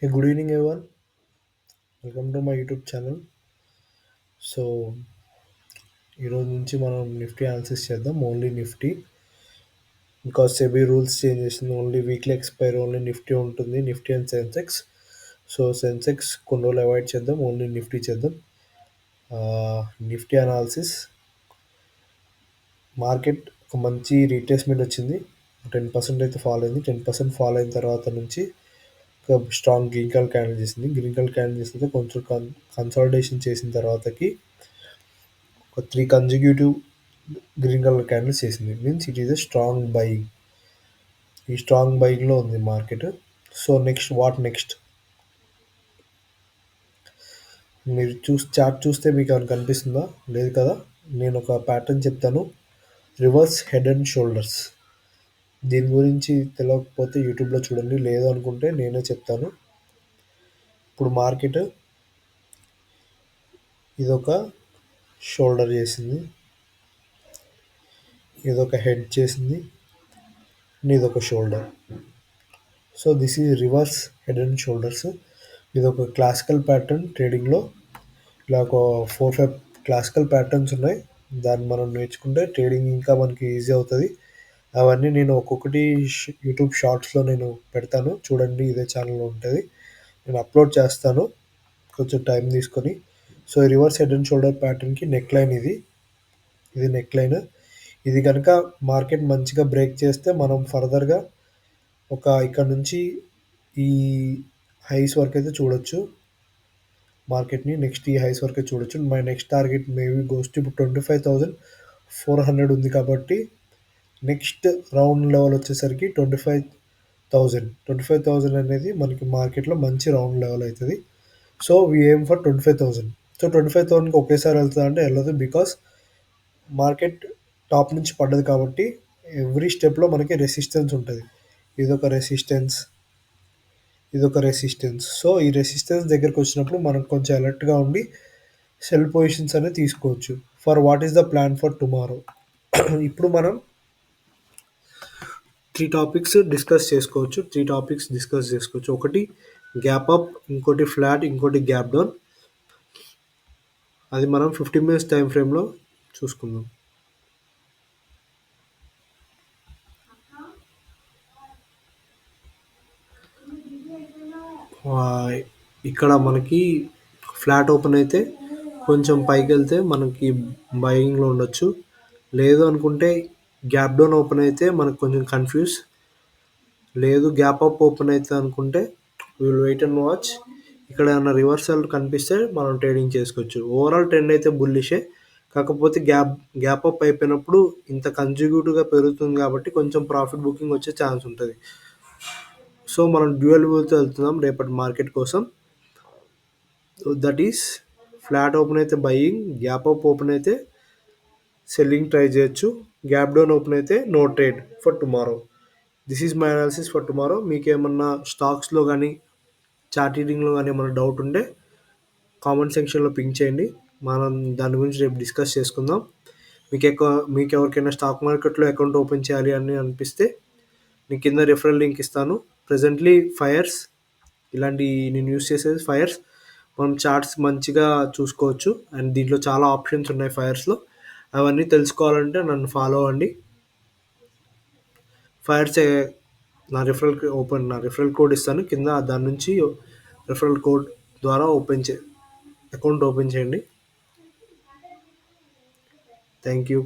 Hey, good evening, everyone. Welcome to my YouTube channel. So ఈరోజు నుంచి మనం Nifty analysis చేద్దాం. Only Nifty because SEBI rules change చేసింది. Only weekly expire only Nifty ఉంటుంది. Nifty and Sensex. So Sensex కొన్ని రోజులు అవాయిడ్ చేద్దాం. ఓన్లీ నిఫ్టీ చేద్దాం. నిఫ్టీ అనాలిసిస్ మార్కెట్ ఒక మంచి రీట్రేస్మెంట్ వచ్చింది. 10% అయితే ఫాల్ అయింది. 10% ఫాల్ అయిన తర్వాత నుంచి ఒక స్ట్రాంగ్ గ్రీన్ కలర్ క్యాండిల్ చేసింది. గ్రీన్ కలర్ క్యాండిల్ చేస్తే కొంచెం కన్సాలిడేషన్ చేసిన తర్వాతకి ఒక 3 కన్సిక్యూటివ్ గ్రీన్ కలర్ క్యాండిల్స్ చేసింది. Means it is a strong buying. ఈ స్ట్రాంగ్ బయింగ్లో ఉంది మార్కెట్. సో నెక్స్ట్ మీరు చార్ట్ చూస్తే మీకు ఏమైనా కనిపిస్తుందా? లేదు కదా. నేను ఒక ప్యాటర్న్ చెప్తాను. Reverse head and shoulders. దీని గురించి తెలియకపోతే యూట్యూబ్లో చూడండి. లేదు అనుకుంటే నేనే చెప్తాను. ఇప్పుడు మార్కెట్ ఇదొక షోల్డర్ చేసింది, ఇదొక హెడ్ చేసింది, ఇదొక shoulder. So this is reverse head and shoulders. ఇది ఒక క్లాసికల్ ప్యాటర్న్. ట్రేడింగ్లో ఇలా ఒక 4-5 క్లాసికల్ ప్యాటర్న్స్ ఉన్నాయి. దాన్ని మనం నేర్చుకుంటే ట్రేడింగ్ ఇంకా మనకి ఈజీ అవుతుంది. అవన్నీ నేను ఒక్కొక్కటి యూట్యూబ్ షార్ట్స్లో నేను పెడతాను, చూడండి. ఇదే ఛానల్లో ఉంటుంది, నేను అప్లోడ్ చేస్తాను కొంచెం టైం తీసుకొని. So reverse head and shoulder ప్యాటర్న్కి నెక్ లైన్ ఇది నెక్ లైన్. ఇది కనుక మార్కెట్ మంచిగా బ్రేక్ చేస్తే మనం ఫర్దర్గా ఇక్కడ నుంచి ఈ హైస్ వరకు అయితే చూడొచ్చు మార్కెట్ని. నెక్స్ట్ ఈ హైస్ వరకే చూడొచ్చు. My next target maybe ghost ఇప్పుడు 25,400 ఉంది కాబట్టి నెక్స్ట్ రౌండ్ లెవెల్ వచ్చేసరికి 25,000 అనేది మనకి మార్కెట్లో మంచి రౌండ్ లెవెల్ అవుతుంది. So we aim for 25,000. సో 25,000కి ఒకేసారి వెళ్తుంది అంటే వెళ్ళదు, బికాస్ మార్కెట్ టాప్ నుంచి పడ్డది కాబట్టి ఎవ్రీ స్టెప్లో మనకి రెసిస్టెన్స్ ఉంటుంది. ఇదొక రెసిస్టెన్స్. సో ఈ రెసిస్టెన్స్ దగ్గరకు వచ్చినప్పుడు మనం కొంచెం అలర్ట్గా ఉండి సెల్ పొజిషన్స్ అనేది తీసుకోవచ్చు. For what is the plan for tomorrow. ఇప్పుడు మనం 3 టాపిక్స్ డిస్కస్ చేసుకోవచ్చు. ఒకటి గ్యాప్ అప్, ఇంకోటి ఫ్లాట్, ఇంకోటి గ్యాప్ డౌన్. అది మనం 15 minutes టైం ఫ్రేమ్లో చూసుకుందాం. ఇక్కడ మనకి ఫ్లాట్ ఓపెన్ అయితే కొంచెం పైకి వెళ్తే మనకి బయింగ్లో ఉండొచ్చు. లేదు అనుకుంటే గ్యాప్ డౌన్ ఓపెన్ అయితే మనకు కొంచెం కన్ఫ్యూజ్. లేదు గ్యాప్ అప్ ఓపెన్ అయితే అనుకుంటే విల్ వెయిట్ అండ్ వాచ్. ఇక్కడ ఏమైనా రివర్సల్ కనిపిస్తే మనం ట్రేడింగ్ చేసుకోవచ్చు. ఓవరాల్ ట్రెండ్ అయితే బుల్లిషే, కాకపోతే గ్యాప్ అప్ అయిపోయినప్పుడు ఇంత కన్సిక్యూటివ్గా పెరుగుతుంది కాబట్టి కొంచెం ప్రాఫిట్ బుకింగ్ వచ్చే ఛాన్స్ ఉంటుంది. సో మనం డ్యూయల్ వ్యూతో వెళ్తున్నాం రేపటి మార్కెట్ కోసం. దట్ ఈస్ ఫ్లాట్ ఓపెన్ అయితే బయింగ్, గ్యాప్ అప్ ఓపెన్ అయితే సెల్లింగ్ ట్రై చేయొచ్చు, గ్యాప్ డౌన్ ఓపెన్ అయితే no trade for tomorrow. This is my analysis for tomorrow. మీకు ఏమన్నా స్టాక్స్లో కానీ చార్ట్ రీడింగ్లో కానీ ఏమన్నా డౌట్ ఉంటే కామెంట్ సెక్షన్లో పింక్ చేయండి. మనం దాని గురించి రేపు డిస్కస్ చేసుకుందాం. మీకు ఎవరికైనా స్టాక్ మార్కెట్లో అకౌంట్ ఓపెన్ చేయాలి అని అనిపిస్తే నేను కింద రెఫరల్ లింక్ ఇస్తాను. ప్రెజెంట్లీ ఫైర్స్, ఇలాంటి నేను యూస్ చేసేది ఫైర్స్. మనం చార్ట్స్ మంచిగా చూసుకోవచ్చు అండ్ దీంట్లో చాలా ఆప్షన్స్ ఉన్నాయి ఫైర్స్లో. అవన్నీ తెలుసుకోవాలంటే నన్ను ఫాలో అవ్వండి. ఫైర్స్ నా రిఫరల్ కోడ్ ఇస్తాను కింద. దాని నుంచి రిఫరల్ కోడ్ ద్వారా అకౌంట్ ఓపెన్ చేయండి. Thank you.